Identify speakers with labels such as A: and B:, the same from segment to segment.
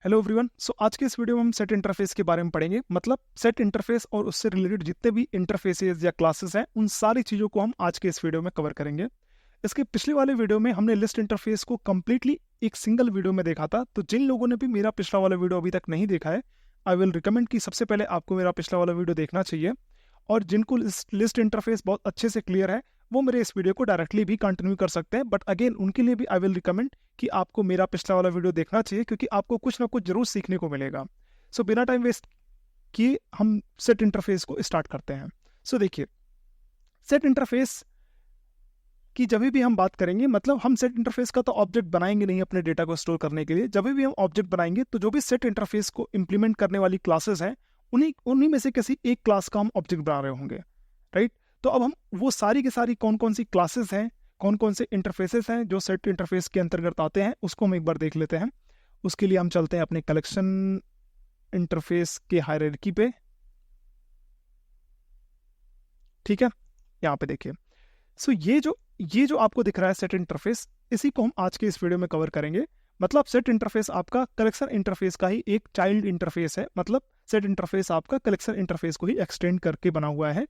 A: Hello everyone. आज के इस वीडियो में हम सेट इंटरफेस के बारे में पढ़ेंगे। मतलब सेट इंटरफेस और उससे रिलेटेड जितने भी इंटरफेसेस या क्लासेस हैं उन सारी चीज़ों को हम आज के इस वीडियो में कवर करेंगे। इसके पिछले वाले वीडियो में हमने लिस्ट इंटरफेस को कम्प्लीटली एक सिंगल वीडियो में देखा था। तो जिन लोगों ने भी मेरा पिछला वाला वीडियो अभी तक नहीं देखा है, आई विल रिकमेंड कि सबसे पहले आपको मेरा पिछला वाला वीडियो देखना चाहिए। और जिनको लिस्ट इंटरफेस बहुत अच्छे से क्लियर है वो मेरे इस वीडियो को डायरेक्टली भी कंटिन्यू कर सकते हैं। बट अगेन उनके लिए भी आई विल रिकमेंड कि आपको मेरा पिछला वाला वीडियो देखना चाहिए, क्योंकि आपको कुछ ना कुछ जरूर सीखने को मिलेगा। बिना टाइम वेस्ट किए हम सेट इंटरफेस को स्टार्ट करते हैं। देखिए, सेट इंटरफेस की जब भी हम बात करेंगे, मतलब हम सेट इंटरफेस का तो ऑब्जेक्ट बनाएंगे नहीं अपने डेटा को स्टोर करने के लिए। जब भी हम ऑब्जेक्ट बनाएंगे तो जो भी सेट इंटरफेस को इंप्लीमेंट करने वाली क्लासेस हैं उन्हीं में से किसी एक क्लास का हम ऑब्जेक्ट बना रहे होंगे, राइट। तो अब हम वो सारी की सारी कौन कौन सी क्लासेस हैं, कौन कौन से इंटरफेसेस हैं जो सेट इंटरफेस के अंतर्गत आते हैं, उसको हम एक बार देख लेते हैं। उसके लिए हम चलते हैं अपने कलेक्शन इंटरफेस के हायरार्की पे। ठीक है, यहाँ पे देखिए। ये जो आपको दिख रहा है सेट इंटरफेस, इसी को हम आज के इस वीडियो में कवर करेंगे। मतलब सेट इंटरफेस आपका कलेक्शन इंटरफेस का ही एक चाइल्ड इंटरफेस है। मतलब सेट इंटरफेस आपका कलेक्शन इंटरफेस को ही एक्सटेंड करके बना हुआ है।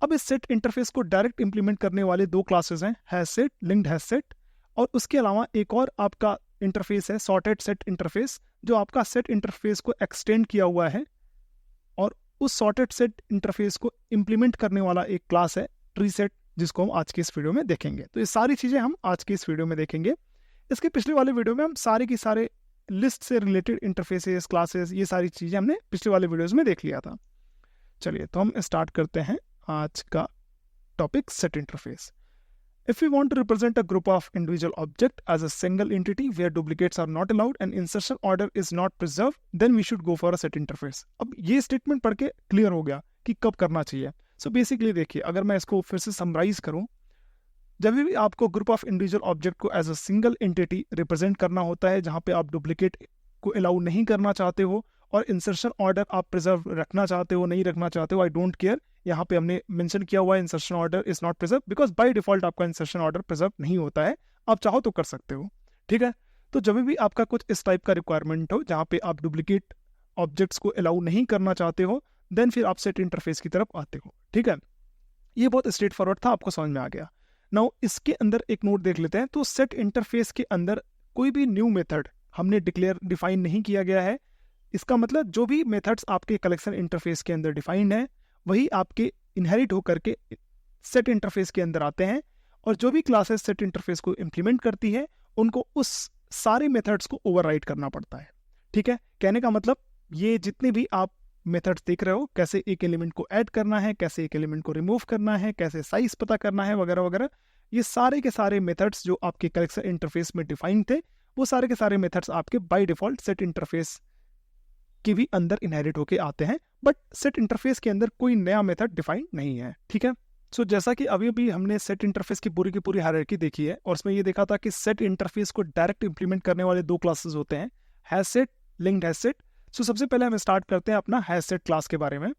A: अब इस सेट इंटरफेस को डायरेक्ट इंप्लीमेंट करने वाले दो क्लासेस हैं, hash set, linked hash set. और उसके अलावा एक और आपका इंटरफेस है सॉर्टेड सेट इंटरफेस, जो आपका सेट इंटरफेस को एक्सटेंड किया हुआ है। और उस सॉर्टेड सेट इंटरफेस को इंप्लीमेंट करने वाला एक क्लास है ट्री सेट, जिसको हम आज के इस वीडियो में देखेंगे। तो ये सारी चीजें हम आज के इस वीडियो में देखेंगे। इसके पिछले वाले वीडियो में हम सारे की सारे लिस्ट से रिलेटेड इंटरफेसेस, क्लासेस, ये सारी चीजें हमने पिछले वाले वीडियोज में देख लिया था। चलिए, तो हम स्टार्ट करते हैं आज का topic, set interface. If we want to represent a group of individual object as a single entity where duplicates are not allowed and insertion order is not preserved, then we should go for a set interface। अब ये statement पढ़ के clear हो गया कि कब करना चाहिए। बेसिकली देखिए, अगर मैं इसको फिर से समराइज करूं, जब भी आपको ग्रुप ऑफ इंडिविजुअल ऑब्जेक्ट को as a single entity represent करना होता है, जहां पे आप डुप्लीकेट को अलाउ नहीं करना चाहते हो और इंसर्शन ऑर्डर आप प्रिजर्व रखना चाहते हो, नहीं रखना चाहते हो, आई डोंट केयर। यहाँ पे हमने मेंशन किया हुआ है insertion order is not preserve, because by default आपका इंसर्शन ऑर्डर प्रिजर्व नहीं होता है। आप चाहो तो कर सकते हो, ठीक है। तो जब भी आपका कुछ इस टाइप का रिक्वायरमेंट हो जहाँ पे आप डुप्लीकेट ऑब्जेक्ट्स को अलाउ नहीं करना चाहते हो, देन फिर आप सेट इंटरफेस की तरफ आते हो, ठीक है। ये बहुत स्ट्रेट फॉरवर्ड था, आपको समझ में आ गया। नाउ इसके अंदर एक नोट देख लेते हैं। तो सेट इंटरफेस के अंदर कोई भी न्यू मेथड हमने डिफाइन नहीं किया गया है। इसका मतलब जो भी मेथड्स आपके कलेक्शन इंटरफेस के अंदर डिफाइंड है वही आपके इनहेरिट होकर के सेट इंटरफेस के अंदर आते हैं। और जो भी क्लासेस सेट इंटरफेस को इंप्लीमेंट करती है उनको उस सारे मेथड्स को ओवरराइड करना पड़ता है, ठीक है। कहने का मतलब, ये जितने भी आप मेथड्स देख रहे हो, कैसे एक एलिमेंट को ऐड करना है, कैसे एक एलिमेंट को रिमूव करना है, कैसे साइज पता करना है, वगैरह वगैरह, ये सारे के सारे मेथड्स जो आपके कलेक्शन इंटरफेस में डिफाइंड थे, वो सारे के सारे मेथड्स आपके बाय डिफॉल्ट सेट इंटरफेस के भी अंदर इनहेरिट होके आते हैं। बट सेट इंटरफेस के अंदर कोई नया मेथड डिफाइन नहीं है, ठीक है। जैसा कि अभी अभी हमने सेट इंटरफेस की पूरी हायरार्की देखी है, और उसमें ये देखा था कि सेट इंटरफेस को डायरेक्ट इंप्लीमेंट करने वाले दो क्लासेस होते हैं, hash set, linked hash set. सबसे पहले हम स्टार्ट करते हैं अपना हैश सेट क्लास के बारे में।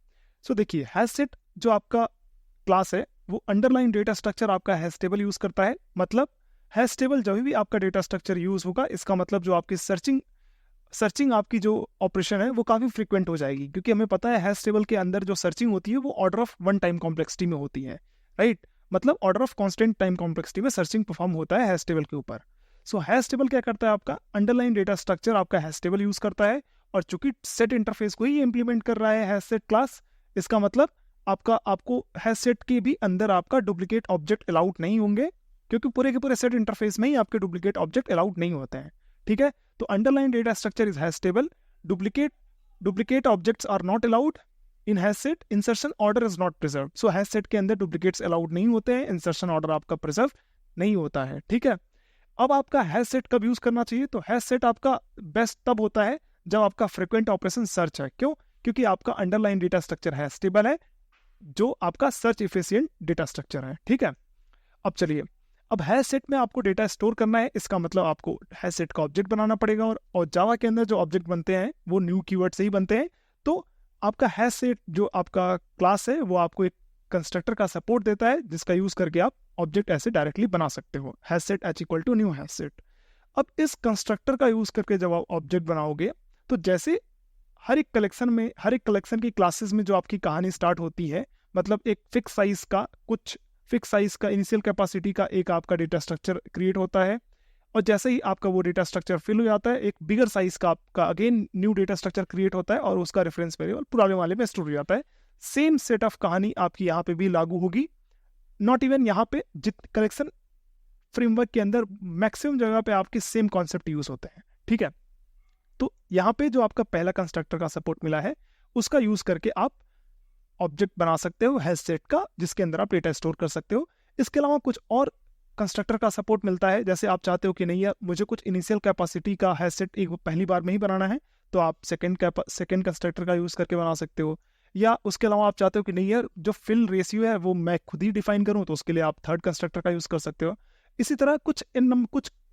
A: देखिए, हैश सेट जो आपका क्लास है वो अंडरलाइन डेटा स्ट्रक्चर आपका हैश टेबल यूज करता है। मतलब हैश टेबल जब भी आपका डेटा स्ट्रक्चर यूज होगा, इसका मतलब जो आपकी सर्चिंग आपकी जो ऑपरेशन है वो काफ़ी फ्रीक्वेंट हो जाएगी, क्योंकि हमें पता है हैश टेबल के अंदर जो सर्चिंग होती है वो order of one time complexity में होती है, राइट। मतलब order of constant time complexity में सर्चिंग परफॉर्म होता है हैश टेबल के ऊपर। हैश टेबल क्या करता है, आपका अंडरलाइन डेटा स्ट्रक्चर आपका हैश टेबल यूज करता है। और चूंकि सेट इंटरफेस को ही इंप्लीमेंट कर रहा है हैश सेट क्लास, इसका मतलब आपको हैश सेट के भी अंदर आपका डुप्लीकेट ऑब्जेक्ट अलाउड नहीं होंगे, क्योंकि पूरे के पूरे सेट इंटरफेस में ही आपके डुप्लीकेट ऑब्जेक्ट अलाउड नहीं होते हैं, ठीक है। तो underline data structure is hash table, duplicate objects are not allowed in hash set, insertion order is not preserve. Hash set के अंदर डुप्लीकेट्स अलाउड नहीं होते हैं, इंसर्शन ऑर्डर आपका प्रिजर्व नहीं होता है, ठीक है। अब आपका हैश सेट कब यूज करना चाहिए, तो हैश सेट आपका बेस्ट तब होता है जब आपका फ्रीक्वेंट ऑपरेशन सर्च है। क्यों? क्योंकि आपका underline data structure hash table है, जो आपका सर्च इफिशिएंट डेटा स्ट्रक्चर है, ठीक है। अब चलिए, अब हैश सेट में आपको डेटा स्टोर करना है, इसका मतलब आपको हैश सेट का ऑब्जेक्ट बनाना पड़ेगा। और जावा के अंदर जो ऑब्जेक्ट बनते हैं वो न्यू कीवर्ड से ही बनते हैं। तो आपका हैश सेट जो आपका क्लास है वो आपको एक कंस्ट्रक्टर का सपोर्ट देता है, जिसका यूज करके आप ऑब्जेक्ट ऐसे डायरेक्टली बना सकते हो, hash set h = new hash set. अब इस कंस्ट्रक्टर का यूज करके जब आप ऑब्जेक्ट बनाओगे तो जैसे हर एक कलेक्शन की क्लासेस में जो आपकी कहानी स्टार्ट होती है, मतलब एक फिक्स साइज का इनिशियल कैपेसिटी का एक आपका डेटा स्ट्रक्चर क्रिएट होता है, और जैसे ही आपका वो डेटा स्ट्रक्चर फिल हो जाता है, एक बिगर साइज का आपका again new data structure create होता है और उसका रेफरेंस वेरिएबल पुराने वाले में स्टोर हो जाता है। सेम सेट ऑफ कहानी आपकी यहाँ पे भी लागू होगी। नॉट इवन यहाँ पे कलेक्शन फ्रेमवर्क के अंदर मैक्सिमम जगह पे आपके सेम कॉन्सेप्ट यूज होते हैं, ठीक है। तो यहाँ पे जो आपका पहला कंस्ट्रक्टर का सपोर्ट मिला है, उसका यूज करके आप ऑब्जेक्ट बना सकते हो हैश सेट का, जिसके अंदर आप डेटा स्टोर कर सकते हो। इसके अलावा कुछ और कंस्ट्रक्टर का सपोर्ट मिलता है, जैसे आप चाहते हो कि नहीं यार मुझे कुछ इनिशियल कैपेसिटी का हैश सेट एक पहली बार में ही बनाना है, तो आप सेकंड कंस्ट्रक्टर का यूज करके बना सकते हो। या उसके अलावा आप चाहते हो कि नहीं यार जो फिल रेशियो है वो मैं खुद ही डिफाइन करूं, तो उसके लिए आप थर्ड कंस्ट्रक्टर का यूज कर सकते हो। इसी तरह कुछ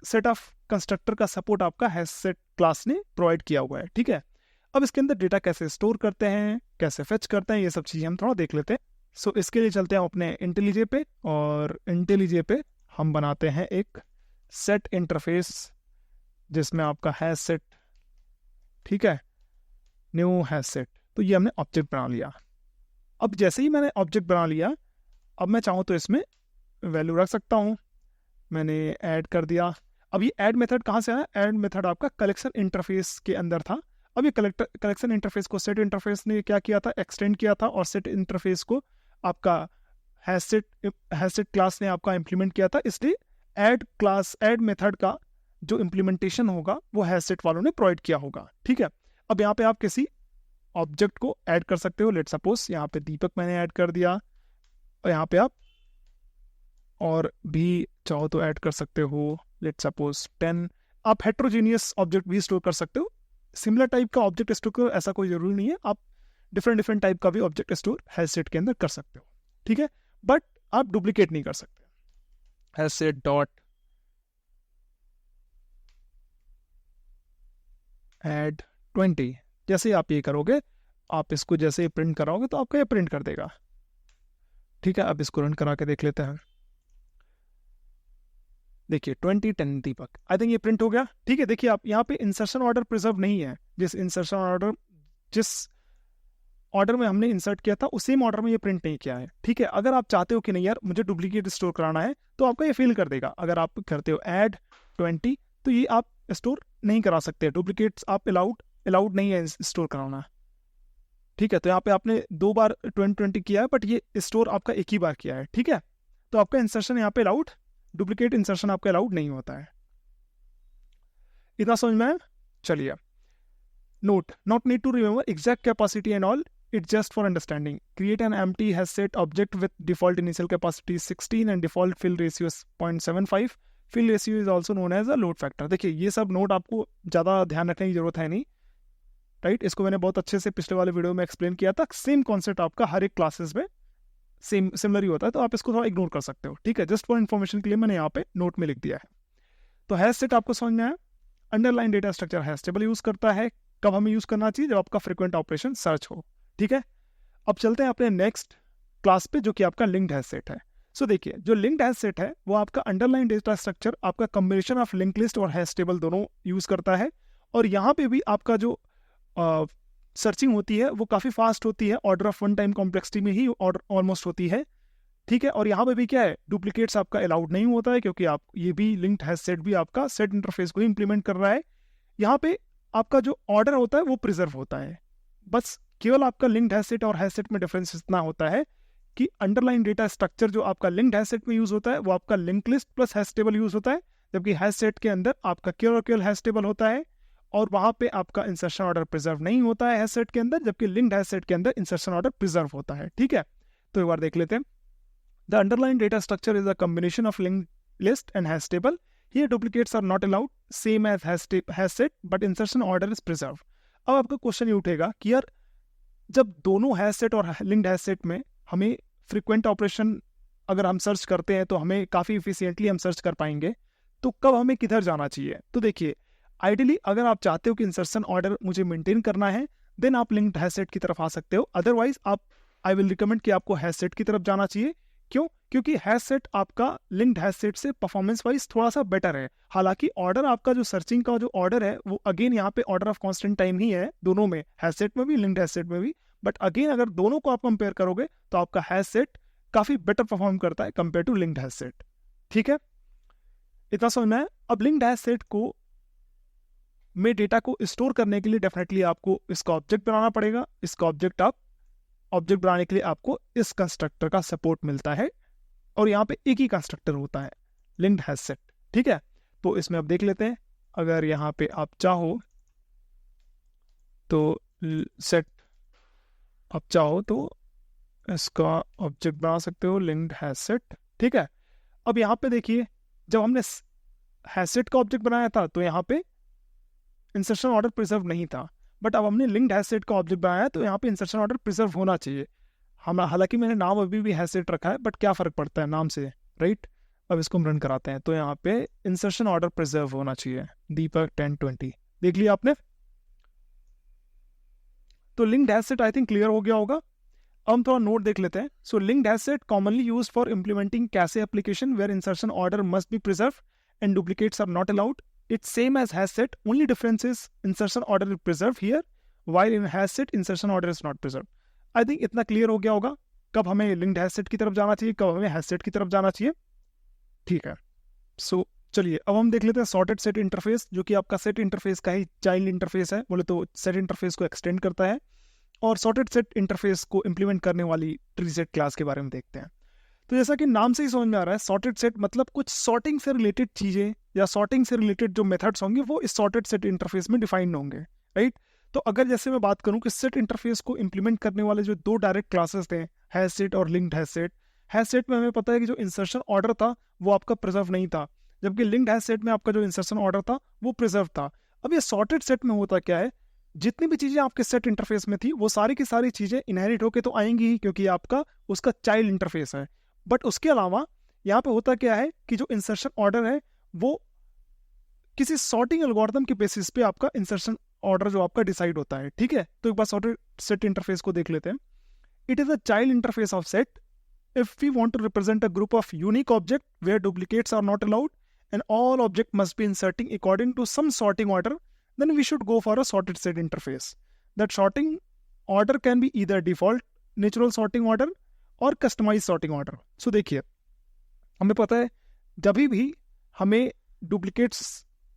A: सेट ऑफ कंस्ट्रक्टर का सपोर्ट आपका हैश सेट क्लास ने प्रोवाइड किया हुआ है, ठीक है। अब इसके अंदर डेटा कैसे स्टोर करते हैं, कैसे फेच करते हैं, ये सब चीज़ें हम थोड़ा देख लेते हैं। सो इसके लिए चलते हैं अपने इंटेलिजे पे, और इंटेलिजे पे हम बनाते हैं एक सेट इंटरफेस जिसमें आपका हैश सेट, ठीक है, न्यू हैश सेट। तो ये हमने ऑब्जेक्ट बना लिया। अब जैसे ही मैंने ऑब्जेक्ट बना लिया, अब मैं चाहूँ तो इसमें वैल्यू रख सकता हूँ। मैंने ऐड कर दिया। अब ये ऐड मेथड कहाँ से आया? ऐड मेथड आपका कलेक्शन इंटरफेस के अंदर था। अब ये कलेक्शन इंटरफेस को सेट इंटरफेस ने क्या किया था, एक्सटेंड किया था, और सेट इंटरफेस को आपका हैश सेट क्लास ने आपका इंप्लीमेंट किया था। इसलिए ऐड मेथड का जो इम्प्लीमेंटेशन होगा वो हैश सेट वालों ने प्रोवाइड किया होगा, ठीक है। अब यहाँ पे आप किसी ऑब्जेक्ट को ऐड कर सकते हो। लेट सपोज यहाँ पे दीपक मैंने ऐड कर दिया, और यहाँ पे आप और भी चाहो तो ऐड कर सकते हो। Let suppose 10। आप हेट्रोजीनियस ऑब्जेक्ट भी स्टोर कर सकते हो। सिमिलर टाइप का ऑब्जेक्ट स्टोर करो ऐसा कोई जरूरी नहीं है, आप डिफरेंट टाइप का भी ऑब्जेक्ट स्टोर हैश सेट के अंदर कर सकते हो, ठीक है। बट आप डुप्लीकेट नहीं कर सकते। हैश सेट डॉट ऐड 20, जैसे आप ये करोगे, आप इसको जैसे प्रिंट कराओगे तो आपका ये प्रिंट कर देगा, ठीक है। अब इसको रन करा के देख लेते हैं। देखिए 2010 दीपक, आई थिंक ये प्रिंट हो गया, ठीक है। देखिए आप यहाँ पे इंसर्शन ऑर्डर प्रिजर्व नहीं है। जिस ऑर्डर में हमने इंसर्ट किया था उसी ऑर्डर में ये प्रिंट नहीं किया है, ठीक है। अगर आप चाहते हो कि नहीं यार मुझे डुप्लीकेट स्टोर कराना है, तो आपका ये फेल कर देगा। अगर आप करते हो ऐड 20, तो ये आप स्टोर नहीं करा सकते। डुप्लीकेट्स आप अलाउड नहीं है स्टोर कराना, ठीक है। तो यहाँ पे आपने 2 बार 2020 किया है, बट ये स्टोर आपका एक ही बार किया है, ठीक है। तो आपका इंसर्शन यहाँ पे अलाउड, डुप्लीकेट इंसर्शन आपका अलाउड नहीं होता है। इतना समझ में आया? चलिए, note, not need to remember exact capacity and all, it's just for understanding. Create an empty hash set object with default initial capacity 16 and default fill ratio is 0.75. Fill ratio is also known as a load factor. देखिए ये सब note आपको ज़्यादा ध्यान रखने की जरूरत है नहीं, राइट। इसको मैंने बहुत अच्छे से पिछले वाले वीडियो में एक्सप्लेन किया था। सेम कॉन्सेप्ट आपका हर एक क्लासेस में सिमिलर ही होता है, तो आप इसको थोड़ा इग्नोर कर सकते हो, ठीक है। जस्ट फॉर इन्फॉर्मेशन के लिए मैंने यहाँ पे नोट में लिख दिया है। तो हैश सेट आपको समझ में आया। Underline data structure hash table use करता है। कब हमें यूज करना चाहिए? जब आपका फ्रिक्वेंट ऑपरेशन सर्च हो, ठीक है। अब चलते हैं अपने नेक्स्ट क्लास पे, जो कि आपका लिंक्ड हैश सेट है। सो देखिए, जो लिंक्ड हैश सेट है वो आपका अंडरलाइन डेटा स्ट्रक्चर आपका कॉम्बिनेशन ऑफ लिंक लिस्ट और हैश टेबल दोनों यूज करता है। और यहाँ पे भी आपका जो सर्चिंग होती है वो काफ़ी फास्ट होती है, order of one time complexity में ही ऑलमोस्ट होती है, ठीक है। और यहाँ पे भी क्या है, डुप्लीकेट्स आपका अलाउड नहीं होता है, क्योंकि आप ये भी लिंक्ड हैश सेट भी आपका सेट इंटरफेस को ही इंप्लीमेंट कर रहा है। यहाँ पे आपका जो ऑर्डर होता है वो प्रिजर्व होता है। बस केवल आपका लिंक्ड हैश सेट और हैश सेट में डिफरेंस इतना होता है कि अंडरलाइन डेटा स्ट्रक्चर जो आपका लिंक्ड हैश सेट में यूज होता है वो आपका link list plus hash table use होता है, जबकि हैश सेट के अंदर आपका केवल हैश टेबल होता है, और वहां पे आपका इंसर्शन ऑर्डर प्रिजर्व नहीं होता है हैश सेट के अंदर, जबकि लिंक्ड हैश सेट के अंदर इंसर्शन ऑर्डर प्रिजर्व होता है, ठीक है। तो एक बार देख लेते हैं। The underline data structure is a combination of link list and hash table. Here duplicates are not allowed, same as hash set, but insertion order is preserved. अब आपका क्वेश्चन ये उठेगा कि यार जब दोनों हैश सेट और लिंक्ड हैश सेट में हमें फ्रीक्वेंट ऑपरेशन अगर हम सर्च करते हैं तो हमें काफ़ी इफिशियंटली हम सर्च कर पाएंगे, तो कब हमें किधर जाना चाहिए? तो देखिए, आइडियली अगर आप चाहते हो कि इंसर्शन ऑर्डर मुझे मेंटेन करना है, देन आप लिंक्ड हैश सेट की तरफ आ सकते हो। अदरवाइज आप आई विल रिकमेंड कि आपको हैश सेट की तरफ जाना चाहिए। क्यों? क्योंकि हैश सेट आपका लिंक्ड हैश सेट से परफॉर्मेंस वाइज थोड़ा सा बेटर है। हालांकि ऑर्डर आपका जो सर्चिंग का जो ऑर्डर है वो अगेन यहाँ पे ऑर्डर ऑफ कांस्टेंट टाइम ही है, दोनों में, हैश सेट में भी लिंक्ड हैश सेट में भी। बट अगेन अगर दोनों को आप कंपेयर करोगे तो आपका हैश सेट काफी बेटर परफॉर्म करता है compare to linked hash set. ठीक है, इतना समझना है। अब लिंक्ड हैश सेट को में डेटा को स्टोर करने के लिए डेफिनेटली आपको इसका ऑब्जेक्ट बनाना पड़ेगा। इसका ऑब्जेक्ट बनाने के लिए आपको इस कंस्ट्रक्टर का सपोर्ट मिलता है, और यहाँ पे एक ही कंस्ट्रक्टर होता है, लिंक्ड हैश सेट। ठीक है, तो इसमें अब देख लेते हैं। अगर यहाँ पे आप चाहो तो इसका ऑब्जेक्ट बना सकते हो, लिंक्ड हैश सेट। ठीक है, अब यहाँ पे देखिए, जब हमने हैश सेट का ऑब्जेक्ट बनाया था तो यहाँ पे इंसर्शन ऑर्डर प्रिजर्व नहीं था, बट अब हमने लिंक्ड हैश सेट का ऑब्जेक्ट बनाया तो यहाँ पे इंसर्शन ऑर्डर प्रिजर्व होना चाहिए। हम हालांकि मैंने नाम अभी भी हैश सेट रखा है, बट क्या फर्क पड़ता है नाम से, राइट। अब इसको हम रन कराते हैं, तो यहाँ पे इंसर्शन ऑर्डर प्रिजर्व होना चाहिए, दीपक 1020। देख लिया आपने, तो linked hash set I think clear हो गया होगा। अब हम थोड़ा नोट देख लेते हैं। So linked hash set commonly used for implementing cache application where insertion order must be preserve and duplicates are not allowed. It's same as hash set, only difference is insertion order is preserved here, while in hash set insertion order is not preserved. I think इतना clear हो गया होगा कब हमें linked hash set की तरफ जाना चाहिए, कब हमें हैश सेट की तरफ जाना चाहिए। ठीक है, सो चलिए अब हम देख लेते हैं सॉर्टेड सेट इंटरफेस, जो कि आपका सेट इंटरफेस का ही चाइल्ड इंटरफेस है, बोले तो सेट इंटरफेस को एक्सटेंड करता है। और सॉर्टेड सेट इंटरफेस को इंप्लीमेंट करने वाली ट्री सेट क्लास के बारे में देखते हैं। तो जैसा कि नाम से ही समझ में आ रहा है, सॉर्टेड सेट मतलब कुछ सॉर्टिंग से रिलेटेड चीजें या सॉर्टिंग से रिलेटेड जो मेथड्स होंगे वो इस सॉर्टेड सेट इंटरफेस में डिफाइंड होंगे, राइट। तो अगर जैसे मैं बात करूं कि सेट इंटरफेस को इंप्लीमेंट करने वाले जो दो डायरेक्ट क्लासेस थे, हैश सेट और लिंक्ड हैश सेट में हमें पता है कि जो इंसर्शन ऑर्डर था वो आपका प्रिजर्व नहीं था, जबकि लिंक्ड हैश सेट में आपका जो इंसर्शन ऑर्डर था वो प्रिजर्व था। अब ये सॉर्टेड सेट में होता क्या है, जितनी भी चीजें आपके सेट इंटरफेस में थी वो सारी की सारी चीजें इनहेरिट होके तो आएंगी ही, क्योंकि आपका उसका चाइल्ड इंटरफेस है। बट उसके अलावा यहाँ पे होता क्या है कि जो इंसर्शन ऑर्डर है वो किसी सॉर्टिंग एल्गोरिथम के बेसिस पे आपका इंसर्शन ऑर्डर जो आपका डिसाइड होता है। ठीक है, तो एक बार सॉर्टेड सेट इंटरफेस को देख लेते हैं। It is a child interface of set if we want to represent a group of unique object where duplicates are not allowed and all object must be inserting according to some sorting order, then we should go for a sorted set interface. That sorting order can be either default natural sorting order और customized sorting order. So देखिए, हमें पता है जब भी हमें duplicates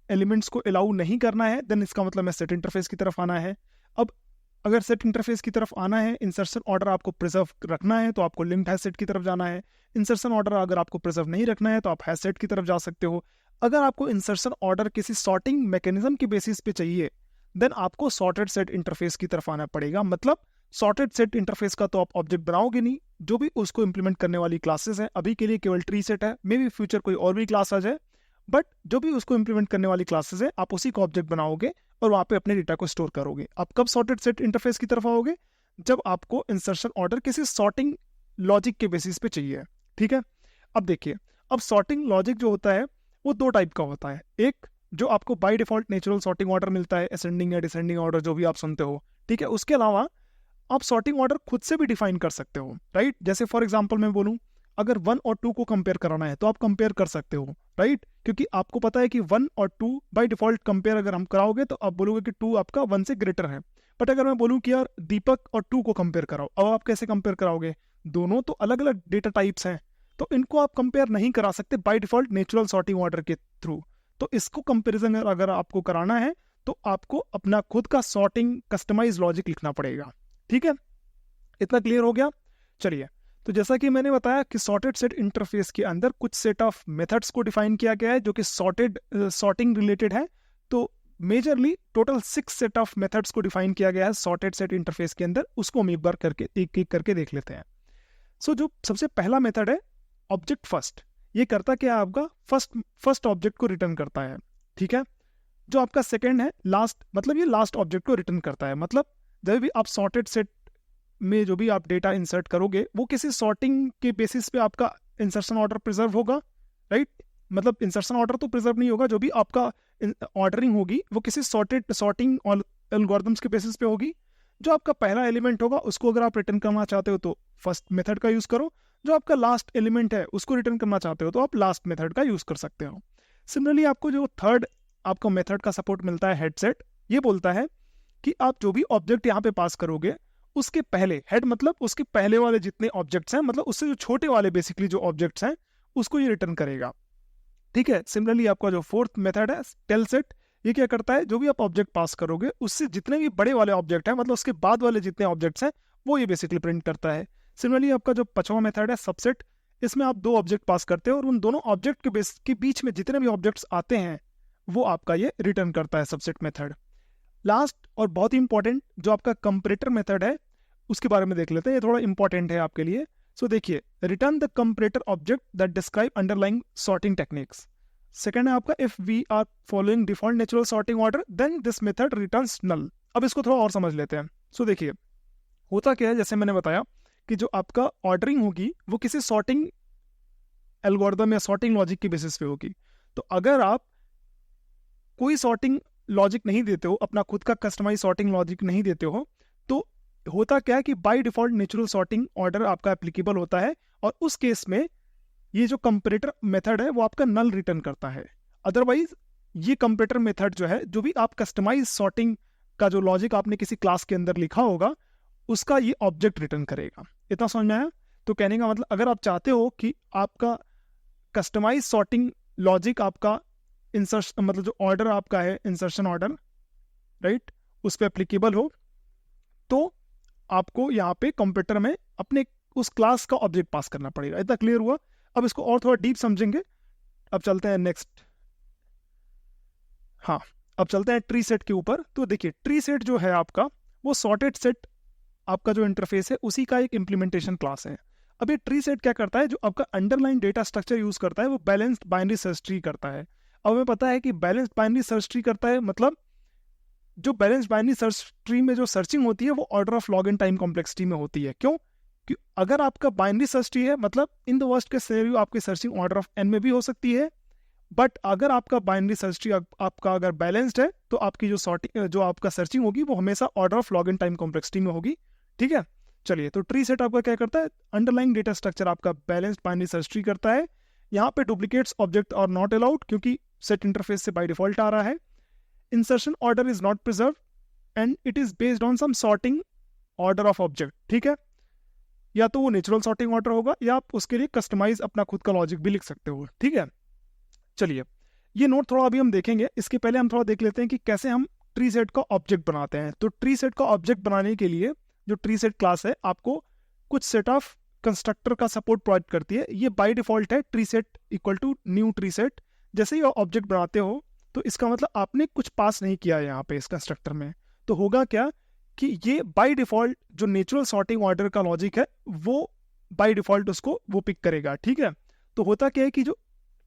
A: elements को allow नहीं करना है, देन इसका मतलब है सेट इंटरफेस की तरफ आना है। अब अगर सेट इंटरफेस की तरफ आना है, इंसर्शन ऑर्डर आपको प्रिजर्व रखना है तो आपको लिंक्ड हैश सेट की तरफ जाना है। इंसर्शन ऑर्डर अगर आपको प्रिजर्व नहीं रखना है तो आप हैश सेट की तरफ जा सकते हो। अगर आपको इंसर्शन ऑर्डर किसी सॉर्टिंग मैकेनिज्म के बेसिस पे चाहिए, देन आपको सॉर्टेड सेट इंटरफेस की तरफ आना पड़ेगा। मतलब सॉर्टेड सेट इंटरफेस का तो आप ऑब्जेक्ट बनाओगे नहीं, जो भी उसको इंप्लीमेंट करने वाली क्लासेस हैं, अभी के लिए केवल ट्री सेट है, मे बी फ्यूचर कोई और भी क्लास आ जाए, बट जो भी उसको इंप्लीमेंट करने वाली क्लासेस है आप उसी को ऑब्जेक्ट बनाओगे और वहाँ पे अपने डेटा को स्टोर करोगे। आप कब सॉर्टेड सेट इंटरफेस की तरफ आओगे, जब आपको इंसर्शन ऑर्डर किसी सॉर्टिंग लॉजिक के बेसिस पे चाहिए। ठीक है, अब देखिए, अब सॉर्टिंग लॉजिक जो होता है वो दो टाइप का होता है। एक जो आपको by default natural sorting order मिलता है, असेंडिंग या डिसेंडिंग ऑर्डर जो भी आप सुनते हो, ठीक है। उसके अलावा आप सॉर्टिंग ऑर्डर खुद से भी डिफाइन कर सकते हो, राइट। जैसे फॉर एग्जांपल मैं बोलूं, अगर 1 और 2 को कंपेयर कराना है तो आप कंपेयर कर सकते हो, राइट, क्योंकि आपको पता है कि 1 और 2 बाय डिफॉल्ट कंपेयर अगर हम कराओगे तो आप बोलोगे कि 2 आपका 1 से ग्रेटर है। बट अगर मैं बोलूं कि यार दीपक और 2 को कंपेयर कराओ, अब आप कैसे कंपेयर कराओगे, दोनों तो अलग अलग डेटा टाइप्स हैं, तो इनको आप कंपेयर नहीं करा सकते by default natural sorting order के थ्रू। तो इसको कंपैरिजन अगर आपको कराना है तो आपको अपना खुद का सॉर्टिंग कस्टमाइज लॉजिक लिखना पड़ेगा। ठीक है, इतना क्लियर हो गया। चलिए, तो जैसा कि मैंने बताया कि सॉर्टेड सेट इंटरफेस के अंदर कुछ सेट ऑफ मेथड्स को डिफाइन किया गया है जो कि सॉर्टिंग रिलेटेड है। तो majorly total 6 set of methods को डिफाइन किया गया है सॉर्टेड सेट इंटरफेस के अंदर। उसको हम एक बार करके एक एक करके देख लेते हैं। सो जो सबसे पहला मेथड है ऑब्जेक्ट फर्स्ट, ये करता क्या है, आपका फर्स्ट ऑब्जेक्ट को रिटर्न करता है। ठीक है, जो आपका सेकंड है लास्ट, मतलब ये लास्ट ऑब्जेक्ट को रिटर्न करता है। मतलब जब भी आप सॉर्टेड सेट में जो भी आप डेटा इंसर्ट करोगे वो किसी सॉर्टिंग के बेसिस पे आपका इंसर्शन ऑर्डर प्रिजर्व होगा, राइट। मतलब इंसर्शन ऑर्डर तो प्रिजर्व नहीं होगा, जो भी आपका ऑर्डरिंग होगी वो किसी सॉर्टिंग एल्गोरिथम्स के बेसिस पे होगी। जो आपका पहला एलिमेंट होगा उसको अगर आप रिटर्न करना चाहते हो तो फर्स्ट मेथड का यूज करो, जो आपका लास्ट एलिमेंट है उसको रिटर्न करना चाहते हो तो आप लास्ट मेथड का यूज कर सकते हो। सिमिलरली आपको जो थर्ड आपको मेथड का सपोर्ट मिलता है हेडसेट, ये बोलता है कि आप जो भी ऑब्जेक्ट यहाँ पे पास करोगे उसके पहले, हेड मतलब उसके पहले वाले जितने ऑब्जेक्ट्स हैं, मतलब उससे जो छोटे वाले बेसिकली जो ऑब्जेक्ट्स हैं उसको ये रिटर्न करेगा। ठीक है। सिमिलरली आपका जो फोर्थ मेथड है टेल सेट, ये क्या करता है, जो भी आप ऑब्जेक्ट पास करोगे उससे जितने भी बड़े वाले ऑब्जेक्ट हैं, मतलब उसके बाद वाले जितने ऑब्जेक्ट्स हैं वो ये बेसिकली प्रिंट करता है। सिमिलरली आपका जो पांचवा मेथड है सबसेट, इसमें आप दो ऑब्जेक्ट पास करते हो और उन दोनों ऑब्जेक्ट के बीच में जितने भी ऑब्जेक्ट्स आते हैं वो आपका ये रिटर्न करता है सबसेट मेथड। लास्ट और बहुत ही इंपॉर्टेंट जो आपका कंपैरेटर मेथड है उसके बारे में देख लेते हैं, ये थोड़ा इंपॉर्टेंट है आपके लिए। सो देखिए, return the comparator object that describe underlying sorting techniques. Second है आपका if we are following default natural sorting order then this method returns null. अब इसको थोड़ा और समझ लेते हैं। सो देखिए, होता क्या है, जैसे मैंने बताया कि जो आपका ऑर्डरिंग होगी वो किसी सॉर्टिंग एल्गोरिथम या सॉर्टिंग लॉजिक की बेसिस पे होगी। तो अगर आप कोई सॉर्टिंग लॉजिक नहीं देते हो, अपना खुद का कस्टमाइज सॉर्टिंग लॉजिक नहीं देते हो, तो होता क्या है कि by default natural sorting order आपका एप्लीकेबल होता है और उस केस में ये जो कंपैरेटर मेथड है वो आपका नल रिटर्न करता है। अदरवाइज ये कंपैरेटर मेथड जो है, जो भी आप कस्टमाइज सॉर्टिंग का जो लॉजिक आपने किसी क्लास के अंदर लिखा होगा उसका ये ऑब्जेक्ट रिटर्न करेगा। इतना समझ में आया? तो कहने का मतलब अगर आप चाहते हो कि आपका कस्टमाइज सॉर्टिंग लॉजिक आपका इंसर्शन, मतलब जो ऑर्डर आपका है इंसर्शन ऑर्डर, राइट, उस पर एप्लीकेबल हो, तो आपको यहाँ पे कंप्यूटर में अपने उस क्लास का ऑब्जेक्ट पास करना पड़ेगा। इतना क्लियर हुआ? अब इसको और थोड़ा डीप समझेंगे। अब चलते हैं नेक्स्ट, हाँ, अब चलते हैं ट्री सेट के ऊपर। तो देखिए, ट्री सेट जो है आपका वो सॉर्टेड सेट आपका जो इंटरफेस है उसी का एक इम्प्लीमेंटेशन क्लास है। अब ये ट्री सेट क्या करता है, जो आपका अंडरलाइन डेटा स्ट्रक्चर यूज करता है वो बैलेंस्ड बाइनरी सर्च ट्री करता है। अब हमें पता है कि बैलेंस्ड बाइनरी सर्च ट्री करता है, मतलब जो बैलेंस्ड बाइनरी सर्च ट्री में जो सर्चिंग होती है वो order of log and time complexity में होती है। क्यों? कि अगर आपका बाइनरी सर्च ट्री है, मतलब इन द वर्स्ट के सिनेरियो आपकी सर्चिंग ऑर्डर ऑफ एन में भी हो सकती है, बट अगर आपका बाइनरी सर्च ट्री आपका अगर बैलेंस्ड है तो आपकी जो आपका सर्चिंग होगी वो हमेशा order of log and time complexity में होगी। ठीक है, चलिए, तो ट्री सेट आपका क्या करता है, अंडरलाइंग डेटा स्ट्रक्चर आपका बैलेंस्ड बाइनरी सर्च ट्री करता है। यहाँ पे duplicates object are not allowed क्योंकि सेट इंटरफेस से बाय डिफॉल्ट आ रहा है। Insertion order is not preserve and it is based on some sorting order of object. ठीक है, या तो वो नेचुरल सॉर्टिंग ऑर्डर होगा या आप उसके लिए कस्टमाइज अपना खुद का लॉजिक भी लिख सकते हो। ठीक है, चलिए, ये नोट थोड़ा अभी हम देखेंगे। इसके पहले हम थोड़ा देख लेते हैं कि कैसे हम ट्री सेट का ऑब्जेक्ट बनाते हैं। तो ट्री सेट का ऑब्जेक्ट बनाने के लिए जो ट्री सेट क्लास है आपको कुछ सेट ऑफ कंस्ट्रक्टर का सपोर्ट प्रोवाइड करती है। ये बाय डिफॉल्ट है tree set equal to new tree set. जैसे ही ऑब्जेक्ट बनाते हो तो इसका मतलब आपने कुछ पास नहीं किया है यहाँ पे इस कंस्ट्रक्टर में। तो होगा क्या कि ये बाय डिफॉल्ट जो नेचुरल सॉर्टिंग ऑर्डर का लॉजिक है वो बाय डिफॉल्ट उसको वो पिक करेगा। ठीक है, तो होता क्या है कि जो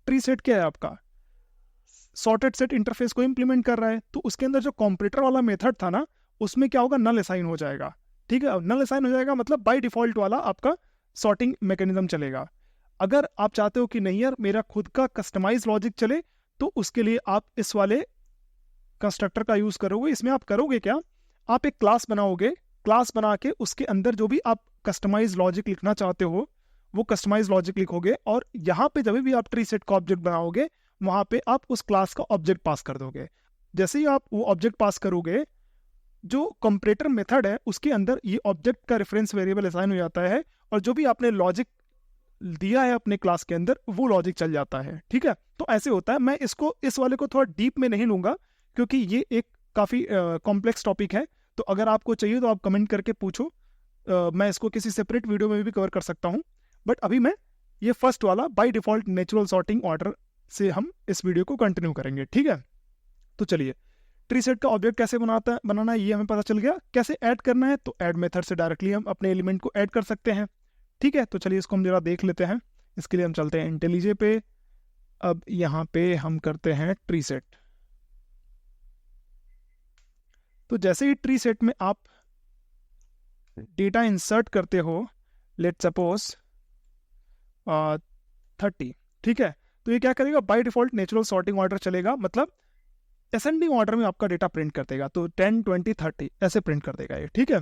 A: ट्री सेट क्या है आपका सॉर्टेड सेट इंटरफेस को इंप्लीमेंट कर रहा है, तो उसके अंदर जो कंपैरेटर वाला मेथड था ना उसमें क्या होगा, नल असाइन हो जाएगा। ठीक है, अब नल असाइन हो जाएगा मतलब बाय डिफॉल्ट वाला आपका सॉर्टिंग मैकेनिज्म चलेगा। अगर आप चाहते हो कि नहीं यार मेरा खुद का कस्टमाइज लॉजिक चले, तो उसके लिए आप इस वाले कंस्ट्रक्टर का यूज करोगे। इसमें आप करोगे क्या, आप एक क्लास बनाओगे, क्लास बना के उसके अंदर जो भी आप कस्टमाइज लॉजिक लिखना चाहते हो वो कस्टमाइज लॉजिक लिखोगे और यहाँ पे जब भी आप ट्री सेट का ऑब्जेक्ट बनाओगे वहां पे आप उस क्लास का ऑब्जेक्ट पास कर दोगे। जैसे ही आप वो ऑब्जेक्ट पास करोगे, जो कंपैरेटर मेथड है उसके अंदर ये ऑब्जेक्ट का रेफरेंस वेरिएबल असाइन हो जाता है और जो भी आपने लॉजिक दिया है अपने क्लास के अंदर वो लॉजिक चल जाता है। ठीक है, तो ऐसे होता है। मैं इसको इस वाले को थोड़ा डीप में नहीं लूंगा क्योंकि ये एक काफ़ी कॉम्प्लेक्स टॉपिक है। तो अगर आपको चाहिए तो आप कमेंट करके पूछो, मैं इसको किसी सेपरेट वीडियो में भी कवर कर सकता हूँ। बट अभी मैं ये फर्स्ट वाला by default natural sorting order से हम इस वीडियो को कंटिन्यू करेंगे। ठीक है, तो चलिए, ट्री सेट का ऑब्जेक्ट कैसे बनाना है ये हमें पता चल गया। कैसे ऐड करना है, तो ऐड मेथड से डायरेक्टली हम अपने एलिमेंट को ऐड कर सकते हैं। ठीक है, तो चलिए इसको हम जरा देख लेते हैं। इसके लिए हम चलते हैं इंटेलिजे पे। अब यहाँ पे हम करते हैं ट्री सेट। तो जैसे ही ट्री सेट में आप डेटा इंसर्ट करते हो, लेट सपोज 30, ठीक है, तो ये क्या करेगा, by default natural sorting order चलेगा, मतलब असेंडिंग ऑर्डर में आपका डेटा प्रिंट कर देगा। तो 10, 20, 30 ऐसे प्रिंट कर देगा ये। ठीक है,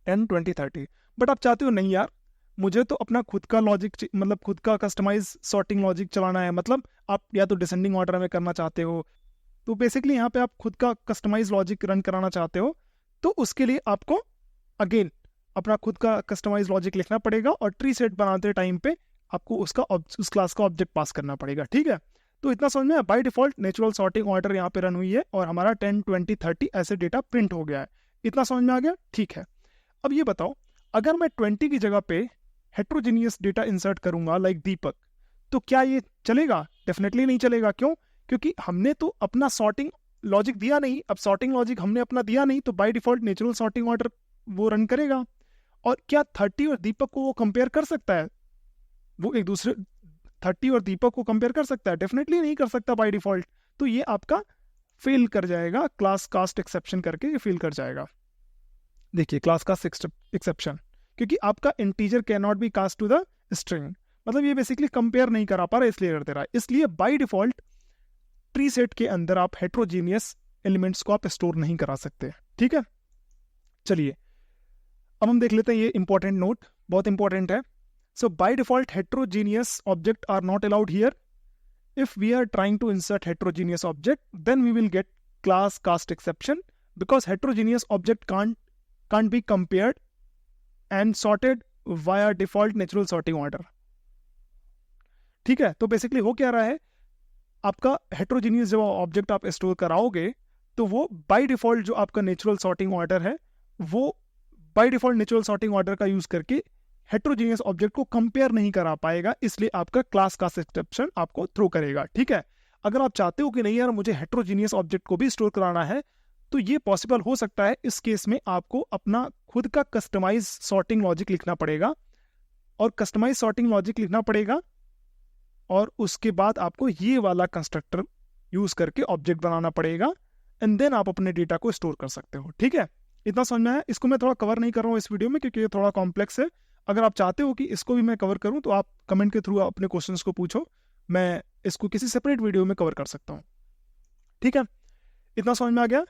A: 10, 20, 30। बट आप चाहते हो नहीं यार मुझे तो अपना खुद का लॉजिक मतलब खुद का कस्टमाइज सॉर्टिंग लॉजिक चलाना है, मतलब आप या तो डिसेंडिंग ऑर्डर में करना चाहते हो, तो बेसिकली यहाँ पे आप खुद का कस्टमाइज लॉजिक रन कराना चाहते हो, तो उसके लिए आपको अगेन अपना खुद का कस्टमाइज लॉजिक लिखना पड़ेगा और ट्री सेट बनाते टाइम पे आपको उस क्लास का ऑब्जेक्ट पास करना पड़ेगा। ठीक है, तो इतना समझ में, by default natural sorting order यहाँ पे रन हुई है और हमारा 10, 20, 30 ऐसे डेटा प्रिंट हो गया है। इतना समझ में आ गया? ठीक है, अब ये बताओ, अगर मैं 20 की जगह पे हेट्रोजीनियस डेटा इंसर्ट करूंगा लाइक दीपक, तो क्या ये चलेगा? डेफिनेटली नहीं चलेगा। क्यों? क्योंकि हमने तो अपना सॉर्टिंग लॉजिक दिया नहीं। अब सॉर्टिंग लॉजिक हमने अपना दिया नहीं, तो by default natural sorting order वो रन करेगा। और क्या 30 और दीपक को वो कंपेयर कर सकता है? वो एक दूसरे 30 और दीपक को कंपेयर कर सकता है? डेफिनेटली नहीं कर सकता बाय डिफॉल्ट। तो ये आपका फेल कर जाएगा, क्लास कास्ट एक्सेप्शन करके ये फेल कर जाएगा। देखिए क्लास कास्ट एक्सेप्शन, क्योंकि आपका integer can not be cast to the string, मतलब ये बेसिकली कंपेयर नहीं करा पा रहा, इसलिए कर दे रहा है। इसलिए बाय डिफॉल्ट ट्री सेट के अंदर आप हेट्रोजीनियस एलिमेंट्स को आप स्टोर नहीं करा सकते। ठीक है, चलिए अब हम देख लेते हैं ये इंपॉर्टेंट नोट, बहुत इंपॉर्टेंट है। So by default heterogeneous object are not allowed here. If we are trying to insert heterogeneous object, then we will get class cast exception because heterogeneous object can't be compared and sorted via default natural sorting order। ठीक है, तो basically हो क्या रहा है, आपका heterogeneous जब object आप स्टोर कराओगे तो वो बाय डिफॉल्ट जो आपका नेचुरल सॉर्टिंग ऑर्डर है, वो by default natural sorting order का यूज करके हेट्रोजीनियस ऑब्जेक्ट को कंपेयर नहीं करा पाएगा, इसलिए आपका क्लास कास्ट एक्सेप्शन आपको थ्रो करेगा। ठीक है, अगर आप चाहते हो कि नहीं यार मुझे हेट्रोजीनियस ऑब्जेक्ट को भी स्टोर कराना है, तो ये पॉसिबल हो सकता है। इस केस में आपको अपना खुद का कस्टमाइज सॉर्टिंग लॉजिक लिखना पड़ेगा, और कस्टमाइज सॉर्टिंग लॉजिक लिखना पड़ेगा, और उसके बाद आपको ये वाला कंस्ट्रक्टर यूज करके ऑब्जेक्ट बनाना पड़ेगा, एंड देन आप अपने डेटा को स्टोर कर सकते हो। ठीक है, इतना समझ में आया? इसको मैं थोड़ा कवर नहीं कर रहा हूँ इस वीडियो में, क्योंकि ये थोड़ा कॉम्प्लेक्स है। अगर आप चाहते हो कि इसको भी मैं कवर करूँ, तो आप कमेंट के थ्रू अपने क्वेश्चंस को पूछो, मैं इसको किसी सेपरेट वीडियो में कवर कर सकता हूँ। ठीक है, इतना समझ में आ गया?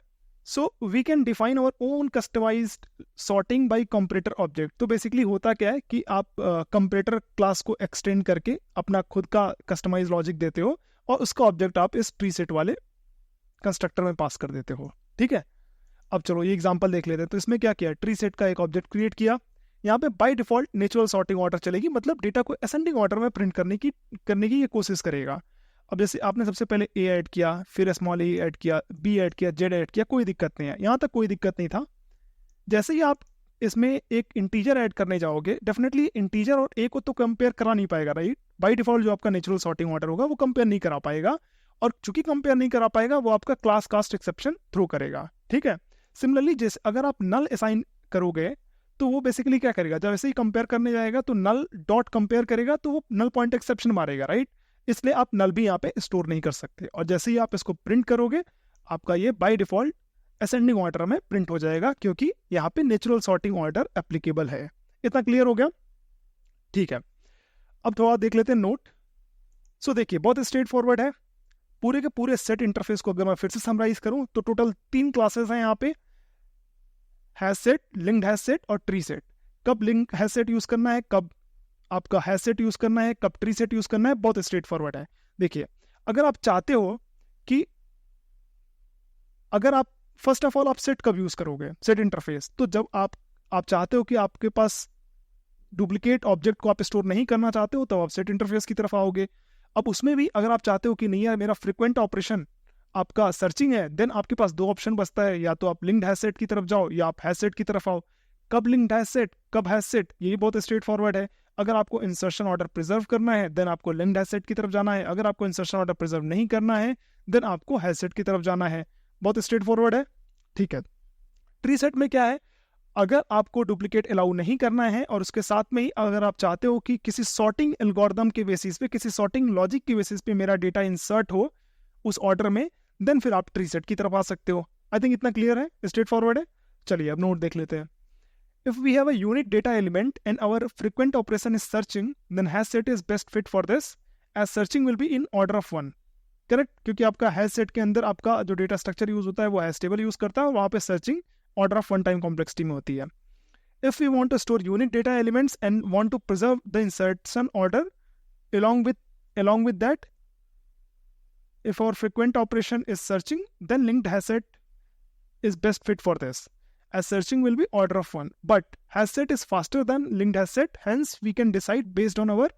A: So we can define our own customized sorting by comparator object. तो बेसिकली होता क्या है कि आप कंपैरेटर क्लास को एक्सटेंड करके अपना खुद का कस्टमाइज लॉजिक देते हो, और उसका ऑब्जेक्ट आप इस ट्री सेट वाले कंस्ट्रक्टर में पास कर देते हो। ठीक है, अब चलो ये एग्जांपल देख लेते हैं। तो इसमें क्या किया, ट्री सेट का एक ऑब्जेक्ट क्रिएट किया, यहाँ पे by default natural sorting order चलेगी, मतलब डेटा को असेंडिंग ऑर्डर में प्रिंट करने की ये कोशिश करेगा। अब जैसे आपने सबसे पहले ए ऐड किया, फिर स्मॉल ए ऐड किया, बी ऐड किया, जेड ऐड किया, कोई दिक्कत नहीं है, यहाँ तक कोई दिक्कत नहीं था। जैसे ही आप इसमें एक इंटीजर ऐड करने जाओगे, डेफिनेटली इंटीजर और ए को तो कंपेयर करा नहीं पाएगा, राइट? बाय डिफॉल्ट जो आपका नेचुरल सॉर्टिंग ऑर्डर होगा वो कंपेयर नहीं करा पाएगा, और चूंकि कंपेयर नहीं करा पाएगा वो आपका क्लास कास्ट एक्सेप्शन थ्रो करेगा। ठीक है, सिमिलरली जैसे अगर आप नल असाइन करोगे, तो वो बेसिकली क्या करेगा, जब ऐसे ही कंपेयर करने जाएगा तो नल डॉट कंपेयर करेगा, तो वो नल पॉइंट एक्सेप्शन मारेगा, राइट? इसलिए आप नल भी यहाँ पे स्टोर नहीं कर सकते, और जैसे ही आप इसको प्रिंट करोगे, आपका ये बाय डिफॉल्ट असेंडिंग ऑर्डर में प्रिंट हो जाएगा, क्योंकि यहाँ पे नेचुरल सॉर्टिंग ऑर्डर एप्लीकेबल है। इतना क्लियर हो गया? ठीक है, अब थोड़ा देख लेते हैं नोट। सो देखिए बहुत स्ट्रेट फॉरवर्ड है, पूरे के पूरे सेट इंटरफेस को अगर मैं फिर से समराइज करूं, तो टोटल 3 क्लासेस हैं यहाँ पे, hash set, linked hash set और ट्री सेट। कब लिंक हैश सेट यूज करना है, कब आपका हैश सेट यूज करना है, कब ट्री सेट यूज करना है, बहुत स्ट्रेट फॉरवर्ड है। देखिए अगर आप चाहते हो कि अगर आप फर्स्ट ऑफ ऑल आप सेट कब यूज करोगे, सेट इंटरफेस, तो जब आप चाहते हो कि आपके पास डुप्लीकेट ऑब्जेक्ट को आप स्टोर नहीं करना चाहते हो, तो आप सेट इंटरफेस की तरफ आओगे। अब उसमें भी अगर आप चाहते हो कि नहीं यार मेरा फ्रिक्वेंट ऑपरेशन आपका सर्चिंग है, देन आपके पास 2 ऑप्शन बचता है, या तो आप लिंक्ड हैश सेट की तरफ जाओ या आप हैश सेट की तरफ आओ। कब लिंक्ड हैश सेट, कब हैश सेट, ये बहुत स्ट्रेट फॉरवर्ड है। अगर आपको इंसर्शन ऑर्डर प्रिजर्व करना है, देन आपको लिंक्ड हैश सेट की तरफ जाना है। अगर आपको इंसर्शन ऑर्डर प्रिजर्व नहीं करना है, देन आपको हैश सेट की तरफ जाना है। बहुत स्ट्रेट फॉरवर्ड है। ठीक है, ट्री सेट में क्या है, अगर आपको डुप्लीकेट अलाउ नहीं करना है, और उसके साथ में ही अगर आप चाहते हो कि किसी सॉर्टिंग एल्गोरिथम के बेसिस पे, किसी सॉर्टिंग लॉजिक के बेसिस पे मेरा डेटा इंसर्ट हो उस ऑर्डर में, देन फिर आप ट्री सेट की तरफ आ सकते हो। आई थिंक इतना क्लियर है, स्ट्रेट फॉरवर्ड है। चलिए अब नोट देख लेते हैं। If we have a unique data element and our frequent operation is searching, then hash set is best fit for this, as searching will be in order of 1। Correct, क्योंकि आपका hash set के अंदर आपका जो data structure use होता है वो hash table use करता है, और वहाँ पे searching order of 1 time complexity में होती है। If we want to store unique data elements and want to preserve the insertion order along with that, if our frequent operation is searching, then linked hash set is best fit for this, as searching will be order of 1. But hash set is faster than linked hash set, hence we can decide based on our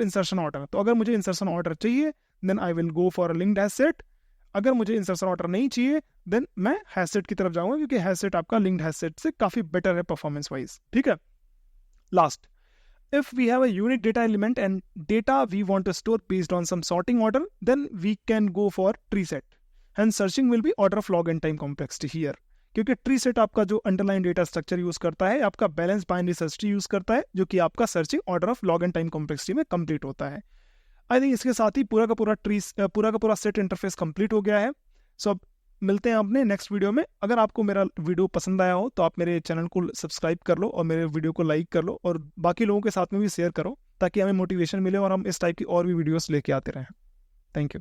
A: insertion order. तो अगर मुझे insertion order चाहिए, then I will go for a linked hash set. अगर मुझे insertion order नहीं चाहिए, then मैं hash set की तरफ जाऊंगा, क्योंकि hash set आपका linked hash set से काफी better है performance wise. ठीक है. Last, if we have a unique data element and data we want to store based on some sorting order, then we can go for tree set. Hence searching will be order of log n time complexity here. क्योंकि tree set आपका जो underline data structure use करता है, आपका balance binary search tree use करता है, जो कि आपका searching order of log and time complexity में कंप्लीट होता है. आई थिंक इसके साथ ही पूरा का पूरा सेट इंटरफेस कंप्लीट हो गया है. सो अब मिलते हैं अपने नेक्स्ट वीडियो में. अगर आपको मेरा वीडियो पसंद आया हो तो आप मेरे चैनल को सब्सक्राइब कर लो और मेरे वीडियो को लाइक कर लो और बाकी लोगों के साथ में भी शेयर करो, ताकि हमें मोटिवेशन मिले और हम इस टाइप की और भी वीडियोस लेके आते रहें. Thank you.